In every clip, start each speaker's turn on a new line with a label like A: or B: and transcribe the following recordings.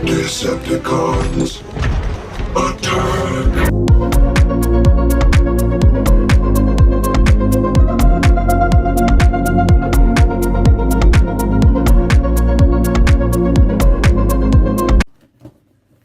A: Decepticons, attack!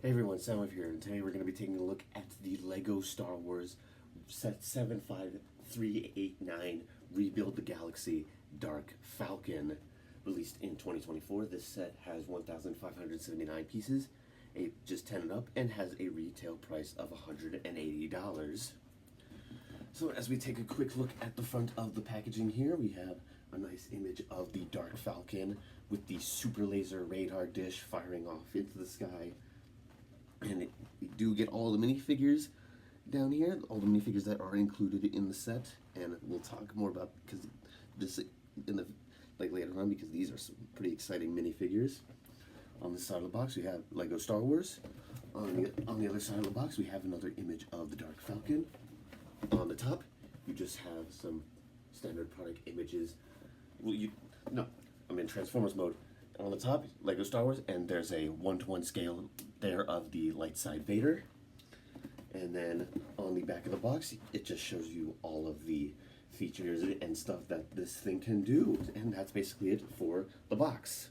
B: Hey everyone, Sam here, and today we're going to be taking a look at the LEGO Star Wars Set 75389 Rebuild the Galaxy Dark Falcon, released in 2024. This set has 1,579 pieces, just 10 and up, and has a retail price of $180. So as we take a quick look at the front of the packaging here, we have a nice image of the Dark Falcon with the super laser radar dish firing off into the sky. And we do get all the minifigures down here, all the minifigures that are included in the set, and we'll talk more about because this in the later on, because these are some pretty exciting minifigures. On this side of the box, we have LEGO Star Wars. On the other side of the box, we have another image of the Dark Falcon. On the top, you just have some standard product images. I'm in Transformers mode. On the top, LEGO Star Wars, and there's a 1-to-1 scale there of the light side Vader. And then on the back of the box, it just shows you all of the features and stuff that this thing can do. And that's basically it for the box.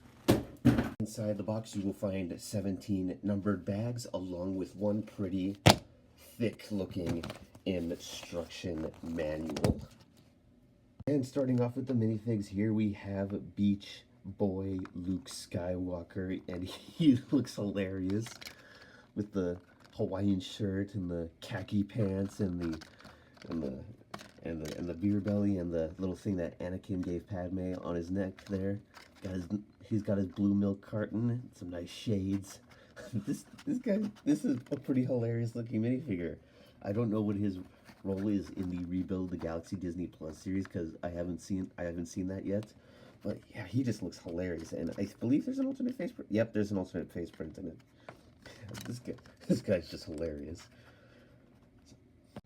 B: Inside the box, you will find 17 numbered bags along with one pretty thick looking instruction manual. And starting off with the minifigs, here we have Beach Boy Luke Skywalker, and he looks hilarious with the Hawaiian shirt and the khaki pants and the beer belly and the little thing that Anakin gave Padme on his neck there. He's got his blue milk carton, some nice shades. This is a pretty hilarious looking minifigure. I don't know what his role is in the Rebuild the Galaxy Disney Plus series because I haven't seen that yet. But yeah, he just looks hilarious, and I believe there's an alternate face print. Yep, there's an alternate face print in it. This guy's just hilarious.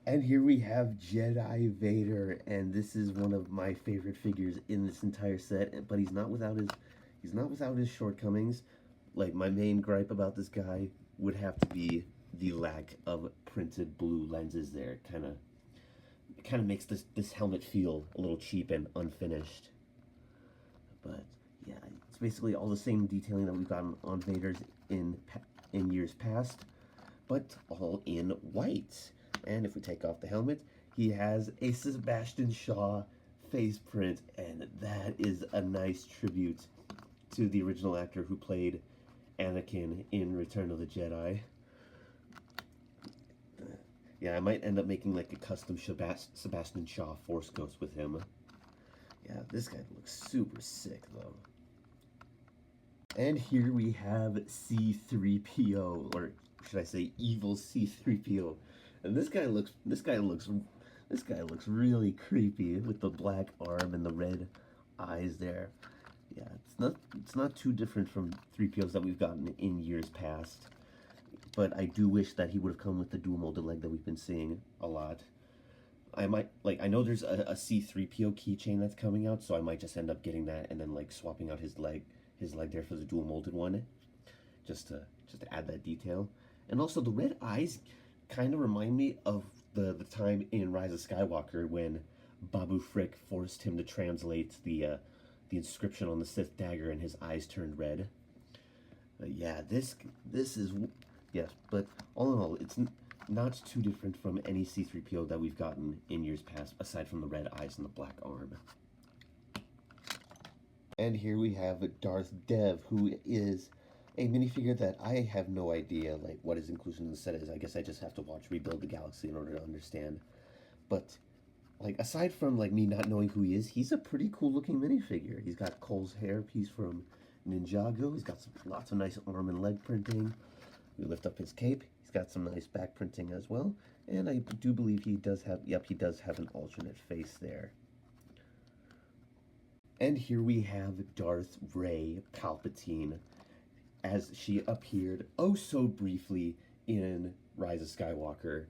B: And here we have Jedi Vader, and this is one of my favorite figures in this entire set. But he's not without his shortcomings. Like, my main gripe about this guy would have to be the lack of printed blue lenses there. It kind of makes this helmet feel a little cheap and unfinished. But yeah, it's basically all the same detailing that we've gotten on Vader's in years past, but all in white. And if we take off the helmet, he has a Sebastian Shaw face print, and that is a nice tribute to the original actor who played Anakin in Return of the Jedi. Yeah, I might end up making like a custom Sebastian Shaw Force Ghost with him. Yeah, this guy looks super sick though. And here we have C-3PO, or should I say evil C-3PO. And this guy looks really creepy with the black arm and the red eyes there. Yeah, it's not too different from 3POs that we've gotten in years past. But I do wish that he would have come with the dual molded leg that we've been seeing a lot. I know there's a C-3PO keychain that's coming out, so I might just end up getting that and then like swapping out his leg there for the dual molded one, just to add that detail. And also the red eyes kind of remind me of the time in Rise of Skywalker when Babu Frick forced him to translate the inscription on the Sith dagger and his eyes turned red. Yeah, this is, yes, but all in all, it's not too different from any C-3PO that we've gotten in years past, aside from the red eyes and the black arm. And here we have Darth Dev, who is a minifigure that I have no idea like what his inclusion in the set is. I guess I just have to watch Rebuild the Galaxy in order to understand. But like, aside from like me not knowing who he is, he's a pretty cool looking minifigure. He's got Cole's hair piece from Ninjago. He's got lots of nice arm and leg printing. We lift up his cape. He's got some nice back printing as well. And I do believe he does have an alternate face there. And here we have Darth Rey Palpatine, as she appeared oh so briefly in Rise of Skywalker.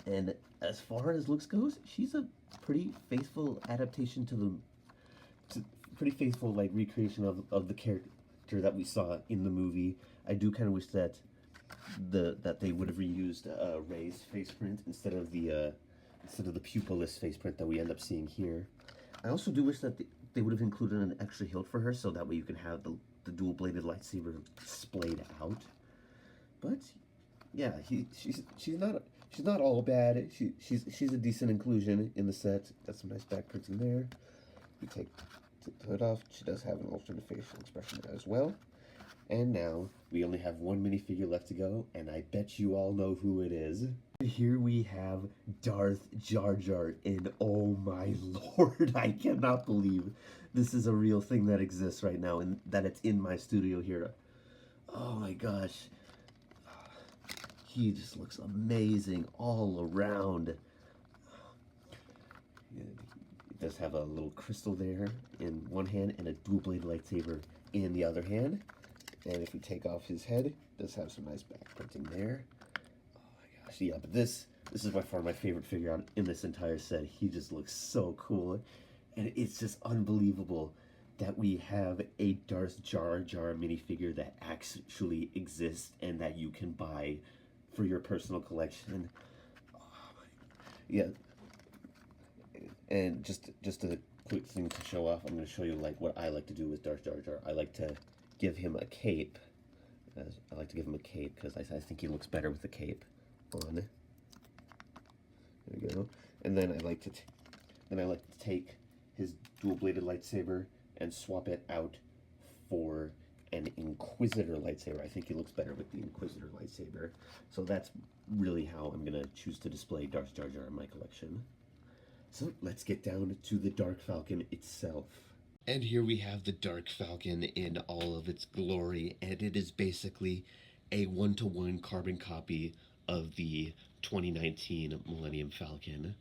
B: And as far as looks goes, she's a pretty faithful adaptation to pretty faithful like recreation of the character that we saw in the movie. I do kind of wish that they would have reused Rey's face print instead of the pupilless face print that we end up seeing here. I also do wish that they would have included an extra hilt for her, so that way you can have the dual-bladed lightsaber splayed out. But yeah, she's not all bad. She's a decent inclusion in the set. Got some nice back printing there. We take the hood off. She does have an alternate facial expression as well. And now we only have one minifigure left to go, and I bet you all know who it is. Here we have Darth Jar Jar, and oh my lord, I cannot believe this is a real thing that exists right now, and that it's in my studio here. Oh my gosh. He just looks amazing all around. It does have a little crystal there in one hand and a dual-bladed lightsaber in the other hand. And if we take off his head, it does have some nice back printing there. Oh my gosh, yeah, but this is by far my favorite figure in this entire set. He just looks so cool. And it's just unbelievable that we have a Darth Jar Jar minifigure that actually exists and that you can buy for your personal collection. Oh my, yeah. And just a quick thing to show off, I'm going to show you like what I like to do with Darth Jar Jar. I like to give him a cape. I like to give him a cape because I think he looks better with the cape on. There we go. And then I like to take his dual-bladed lightsaber and swap it out for an Inquisitor lightsaber. I think he looks better with the Inquisitor lightsaber. So that's really how I'm gonna choose to display Darth Jar Jar in my collection. So let's get down to the Dark Falcon itself. And here we have the Dark Falcon in all of its glory, and it is basically a one-to-one carbon copy of the 2019 Millennium Falcon.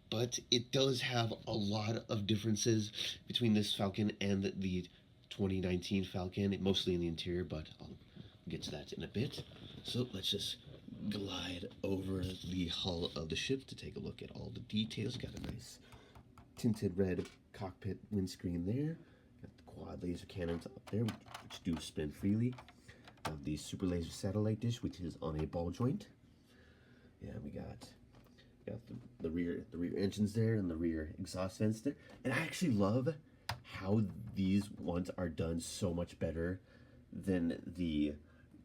B: But it does have a lot of differences between this Falcon and the 2019 Falcon, mostly in the interior, but I'll get to that in a bit. So let's just glide over the hull of the ship to take a look at all the details. Got a nice tinted red cockpit windscreen there. Got the quad laser cannons up there, which do spin freely. The super laser satellite dish, which is on a ball joint. Yeah, we got the rear engines there and the rear exhaust vents there. And I actually love how these ones are done so much better than the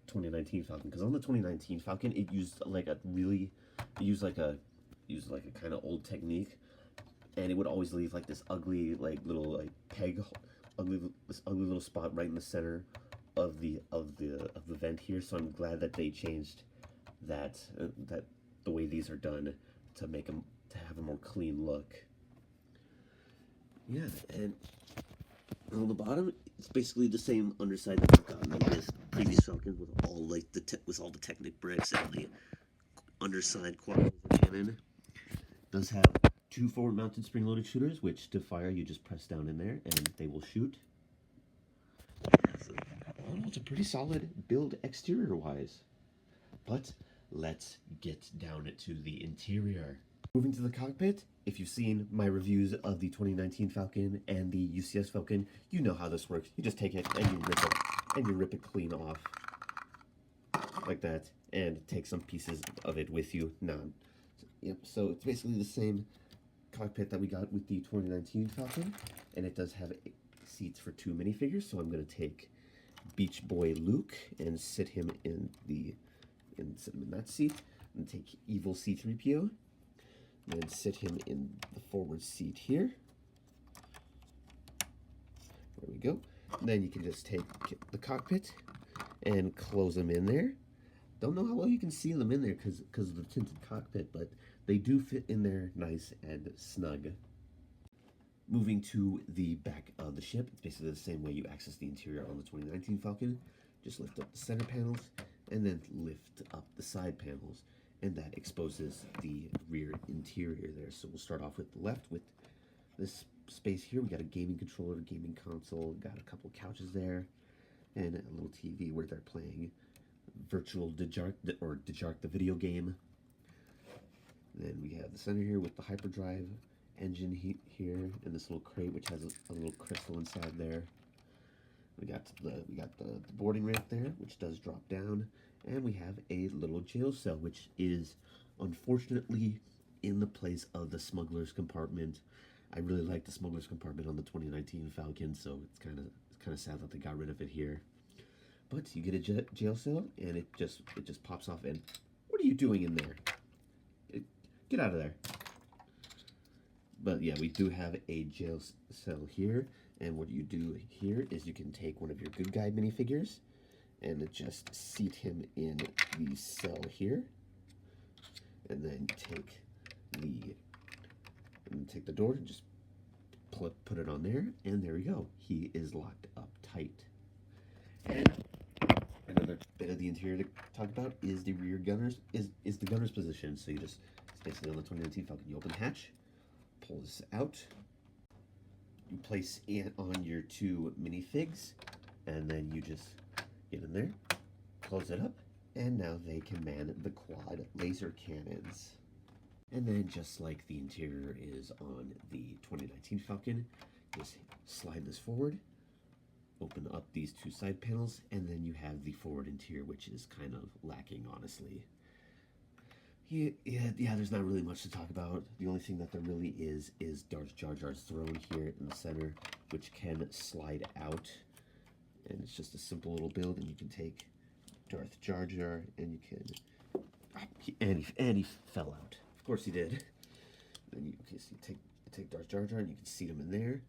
B: 2019 Falcon, because on the 2019 Falcon it used like a kind of old technique, and it would always leave like this ugly little little spot right in the center of the vent here. So I'm glad that they changed that the way these are done to have a more clean look. Yeah, and on the bottom, it's basically the same underside that we've gotten on this previous Falcon with all like with all the Technic bricks and the underside quad cannon. It does have two forward-mounted spring-loaded shooters, which to fire you just press down in there and they will shoot. So, it's a pretty solid build exterior-wise. But let's get down to the interior. Moving to the cockpit, if you've seen my reviews of the 2019 Falcon and the UCS Falcon, you know how this works. You just take it and you rip it clean off like that, and take some pieces of it with you. Yep. So it's basically the same cockpit that we got with the 2019 Falcon, and it does have seats for two minifigures. So I'm going to take Beach Boy Luke and sit him in that seat, and take Evil C-3PO. And then sit him in the forward seat here. There we go. And then you can just take the cockpit and close them in there. Don't know how well you can see them in there because of the tinted cockpit, but they do fit in there nice and snug. Moving to the back of the ship, it's basically the same way you access the interior on the 2019 Falcon. Just lift up the center panels and then lift up the side panels, and that exposes the rear interior there. So we'll start off with the left with this space here. We got a gaming controller, gaming console, got a couple couches there, and a little TV where they're playing Virtual Dejark, the video game. Then we have the center here with the hyperdrive engine here, and this little crate which has a little crystal inside there. We got the boarding ramp there, which does drop down, and we have a little jail cell, which is unfortunately in the place of the smuggler's compartment. I really like the smuggler's compartment on the 2019 Falcon, so it's kind of sad that they got rid of it here. But you get a jail cell, and it just pops off. And what are you doing in there? Get out of there! But yeah, we do have a jail cell here, and what you do here is you can take one of your good guy minifigures and just seat him in the cell here, and then take the door and just put it on there, and there we go. He is locked up tight. And another bit of the interior to talk about is the rear gunner's is the gunner's position. So you just, it's basically on the 2019 Falcon. You open the hatch, pull this out, you place it on your two minifigs, and then you just get in there, close it up, and now they can man the quad laser cannons. And then, just like the interior is on the 2019 Falcon, just slide this forward, open up these two side panels, and then you have the forward interior, which is kind of lacking, honestly. Yeah, there's not really much to talk about. The only thing that there really is Darth Jar Jar's throne here in the center, which can slide out. And it's just a simple little build, and you can take Darth Jar Jar, and you can... And he fell out. Of course he did. Then you take Darth Jar Jar, and you can seat him in there.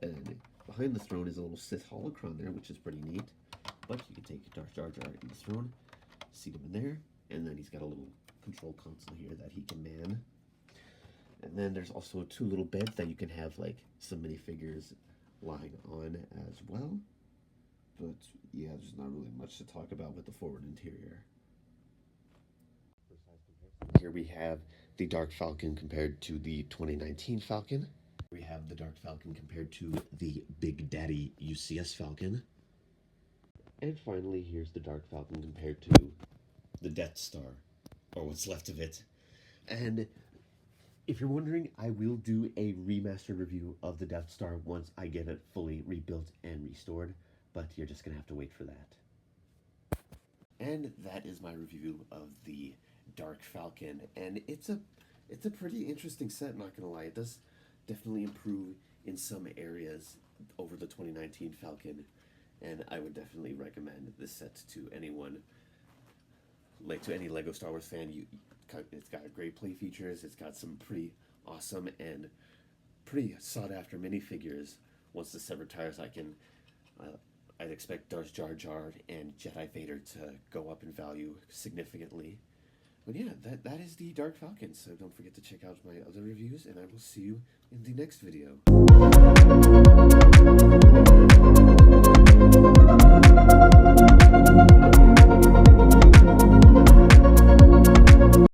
B: And behind the throne is a little Sith holocron there, which is pretty neat. But you can take Darth Jar Jar in the throne, seat him in there, and then he's got a little control console here that he can man. And then there's also two little beds that you can have like some minifigures lying on as well. But yeah, there's not really much to talk about with the forward interior. Here we have the Dark Falcon compared to the 2019 Falcon. We have the Dark Falcon compared to the Big Daddy UCS Falcon. And finally, here's the Dark Falcon compared to the Death Star, or what's left of it. And if you're wondering, I will do a remastered review of the Death Star once I get it fully rebuilt and restored, but you're just gonna have to wait for that. And that is my review of the Dark Falcon, and it's a pretty interesting set, not gonna lie. It does definitely improve in some areas over the 2019 Falcon, and I would definitely recommend this set to anyone, like to any Lego Star Wars fan. It's got great play features, it's got some pretty awesome and pretty sought after minifigures. Once the severed tires, I'd expect Darth Jar Jar and Jedi Vader to go up in value significantly. But yeah, that is the Dark Falcon, so don't forget to check out my other reviews, and I will see you in the next video.